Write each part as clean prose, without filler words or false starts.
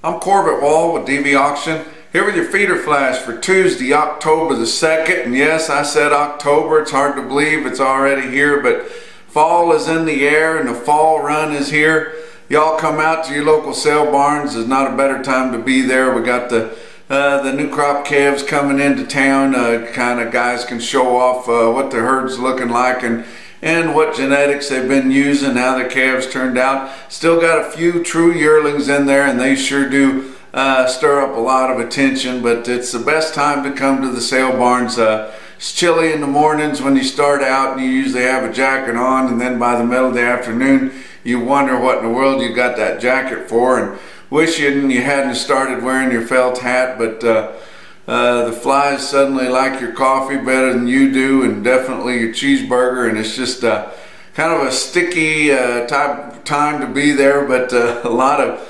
I'm Corbett Wall with DV Auction, here with your feeder flash for Tuesday, October the 2nd. And yes, I said October. It's hard to believe it's already here, but fall is in the air and the fall run is here. Y'all come out to your local sale barns. There's not a better time to be there. We got the new crop calves coming into town. Kind of guys can show off what the herd's looking like and what genetics they've been using, how their calves turned out. Still got a few true yearlings in there, and they sure do stir up a lot of attention, but it's the best time to come to the sale barns. It's chilly in the mornings when you start out, and you usually have a jacket on, and then by the middle of the afternoon you wonder what in the world you got that jacket for, and wishing you hadn't started wearing your felt hat. But the flies suddenly like your coffee better than you do, and definitely your cheeseburger, and it's just kind of a sticky time to be there, but a lot of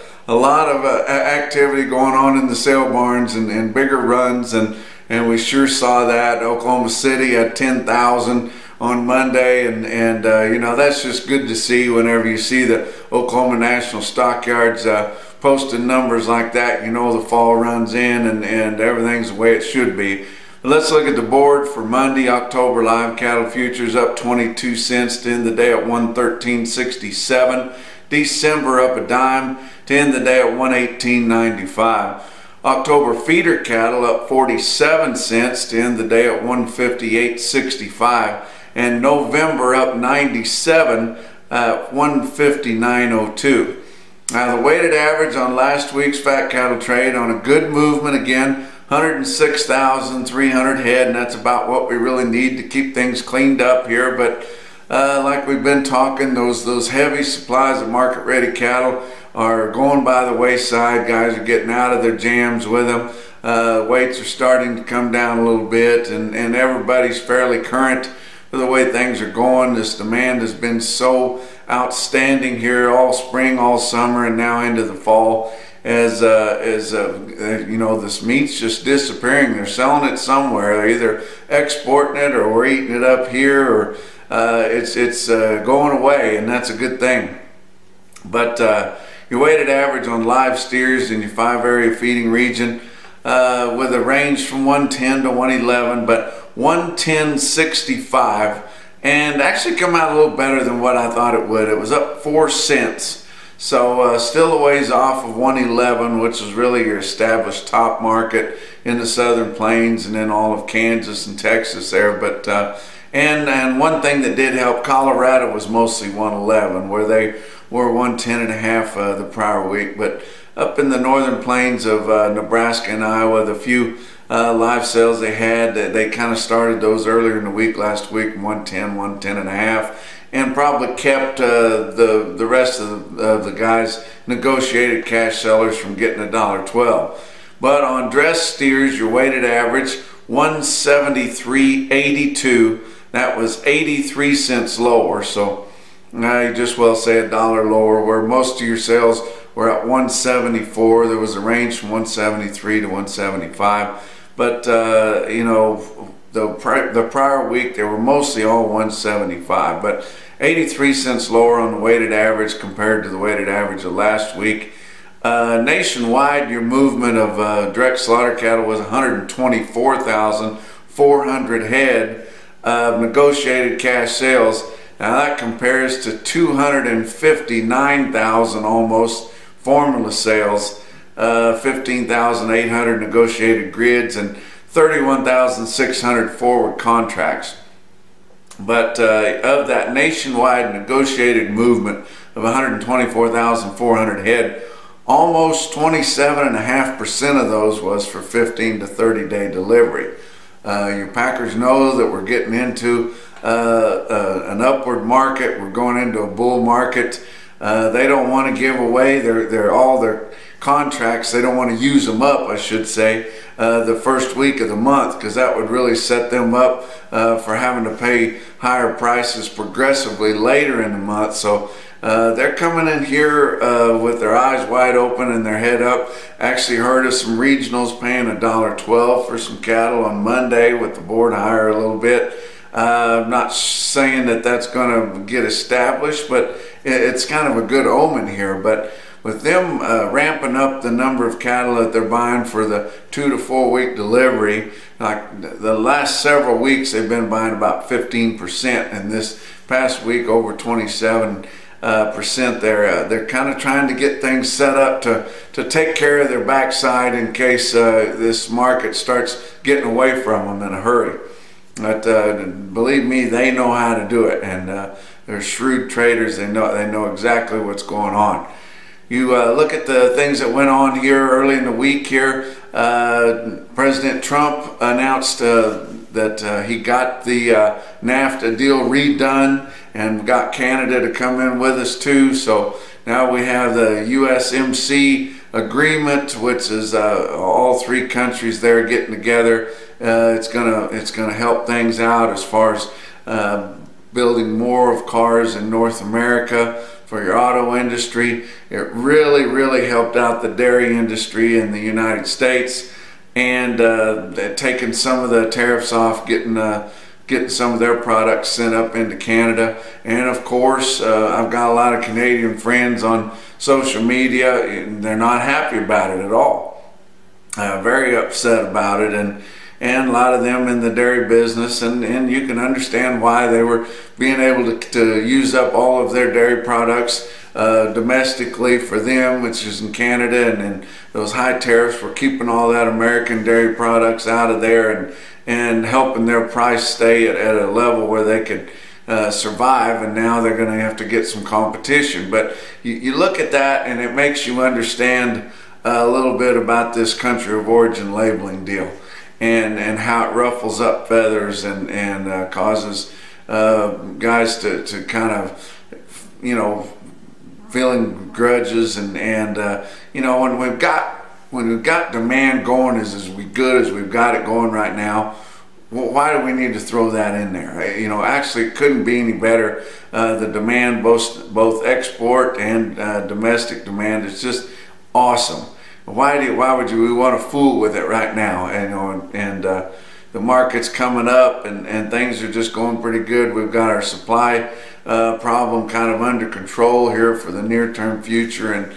activity going on in the sale barns and bigger runs, and we sure saw that. Oklahoma City had 10,000 on Monday, and you know, that's just good to see. Whenever you see the Oklahoma National Stockyards posting numbers like that, you know the fall runs in and everything's the way it should be. But let's look at the board for Monday. October live cattle futures up 22 cents to end the day at 113.67. December up a dime to end the day at 118.95. October feeder cattle up 47 cents to end the day at 158.65. And November up 97 at 159.02. Now the weighted average on last week's fat cattle trade on a good movement again, 106,300 head, and that's about what we really need to keep things cleaned up here. But like we've been talking, those heavy supplies of market ready cattle are going by the wayside. Guys are getting out of their jams with them. Weights are starting to come down a little bit, and everybody's fairly current with the way things are going. This demand has been so outstanding here all spring, all summer, and now into the fall, as you know, this meat's just disappearing. They're selling it somewhere. They're either exporting it, or we're eating it up here, or it's going away, and that's a good thing. But your weighted average on live steers in your 5-area feeding region with a range from 110 to 111, but 110.65, and actually come out a little better than what I thought it would. It was up 4 cents, so still a ways off of 111, which is really your established top market in the southern plains and in all of Kansas and Texas there. But and one thing that did help, Colorado was mostly 111, where they were 110.5 the prior week. But up in the northern plains of Nebraska and Iowa, the few live sales they had, they kind of started those earlier in the week, last week, 110, 110.5, and probably kept the rest of the guys, negotiated cash sellers, from getting $1.12. But on dress steers, your weighted average 173.82. That was 83 cents lower, so you just well say $1 lower, where most of your sales were at 174. There was a range from 173 to 175. But you know, the prior week they were mostly all 175, but 83 cents lower on the weighted average compared to the weighted average of last week. Nationwide, your movement of direct slaughter cattle was 124,400 head of negotiated cash sales. Now that compares to 259,000 almost formula sales, 15,800 negotiated grids, and 31,600 forward contracts. But of that nationwide negotiated movement of 124,400 head, almost 27.5% of those was for 15 to 30 day delivery. Your packers know that we're getting into an upward market. We're going into a bull market. They don't want to give away all their contracts. They don't want to use them up, I should say, the first week of the month, because that would really set them up for having to pay higher prices progressively later in the month. So they're coming in here with their eyes wide open and their head up. Actually heard of some regionals paying $1.12 for some cattle on Monday with the board higher a little bit. I'm not saying that that's going to get established, but it's kind of a good omen here. But with them ramping up the number of cattle that they're buying for the 2 to 4 week delivery, like the last several weeks they've been buying about 15%, and this past week over 27%. They're kind of trying to get things set up to take care of their backside in case this market starts getting away from them in a hurry. But believe me, they know how to do it, and they're shrewd traders. They know exactly what's going on. You look at the things that went on here early in the week here. President Trump announced that he got the NAFTA deal redone and got Canada to come in with us too. So now we have the USMC agreement, which is all 3 countries there getting together. It's gonna help things out as far as building more of cars in North America for your auto industry. It really helped out the dairy industry in the United States, and taking some of the tariffs off, getting some of their products sent up into Canada. And of course, I've got a lot of Canadian friends on social media, and they're not happy about it at all. Very upset about it, and a lot of them in the dairy business, and you can understand why. They were being able to use up all of their dairy products domestically for them, which is in Canada, and then those high tariffs were keeping all that American dairy products out of there and helping their price stay at a level where they could survive. And now they're going to have to get some competition. But you look at that, and it makes you understand a little bit about this country of origin labeling deal, and how it ruffles up feathers and causes guys to kind of, you know, feeling grudges, and you know, when we've got demand going as good as we've got it going right now, well, why do we need to throw that in there? You know, actually it couldn't be any better. The demand, both export and domestic demand, is just awesome. Why would we want to fool with it right now? And, you know, and the market's coming up, and things are just going pretty good. We've got our supply problem kind of under control here for the near-term future, and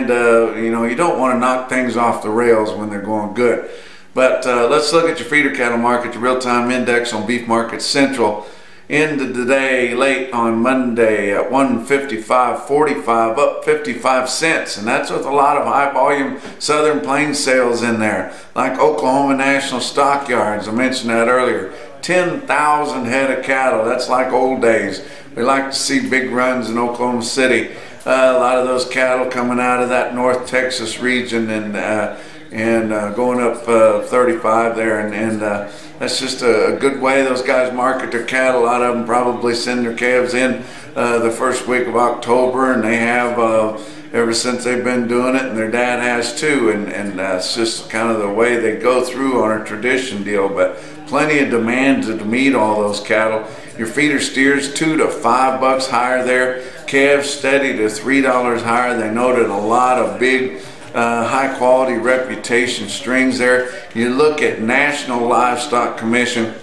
you know, you don't want to knock things off the rails when they're going good. But let's look at your feeder cattle market, your real-time index on Beef Market Central. Ended the day late on Monday at 155.45, up 55 cents, and that's with a lot of high volume Southern Plains sales in there, like Oklahoma National Stockyards. I mentioned that earlier. 10,000 head of cattle. That's like old days. We like to see big runs in Oklahoma City. A lot of those cattle coming out of that North Texas region, and going up 35 there, and that's just a good way those guys market their cattle. A lot of them probably send their calves in the first week of October, and they have ever since they've been doing it, and their dad has too, and it's just kind of the way they go through on a tradition deal. But plenty of demand to meet all those cattle. Your feeder steers $2 to $5 higher there. Calves steady to $3 higher. They noted a lot of big high quality reputation strings there. You look at National Livestock Commission,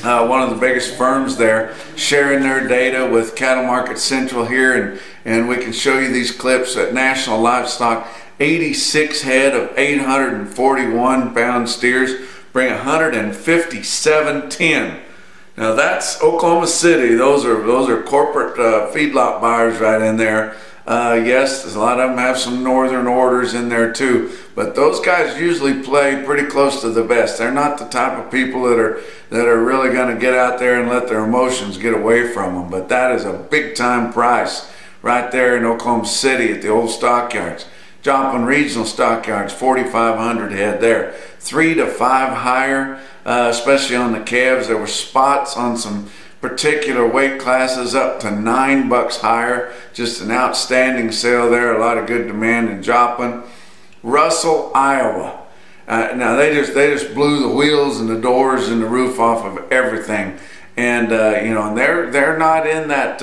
one of the biggest firms there, sharing their data with Cattle Market Central here, and we can show you these clips at National Livestock. 86 head of 841 pound steers bring 157.10. Now that's Oklahoma City. Those are corporate feedlot buyers right in there. Yes, a lot of them have some northern orders in there too, but those guys usually play pretty close to the best. They're not the type of people that are really going to get out there and let their emotions get away from them. But that is a big time price right there in Oklahoma City at the old stockyards. Joplin Regional Stockyards, 4,500 head there, 3 to 5 higher, especially on the calves. There were spots on some particular weight classes up to $9 higher. Just an outstanding sale there. A lot of good demand in Joplin. Russell, Iowa. Now they just blew the wheels and the doors and the roof off of everything. And you know, and they're not in that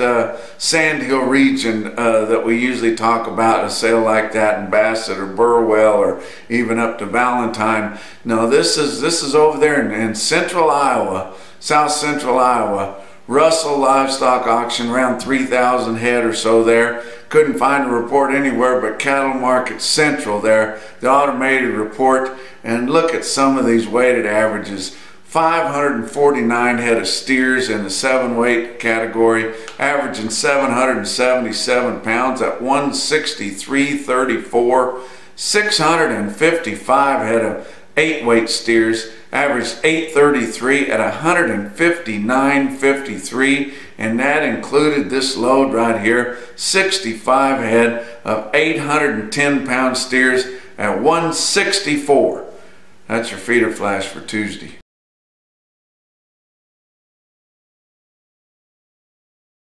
Sandhill region that we usually talk about, a sale like that in Bassett or Burwell or even up to Valentine. No, this is over there in central Iowa, south central Iowa. Russell Livestock Auction, around 3,000 head or so there. Couldn't find a report anywhere but Cattle Market Central there, the automated report. And look at some of these weighted averages. 549 head of steers in the 7-weight category, averaging 777 pounds at 163.34. 655 head of 8-weight steers, averaged 833 at 159.53, and that included this load right here, 65 head of 810 pound steers at 164. That's your feeder flash for Tuesday.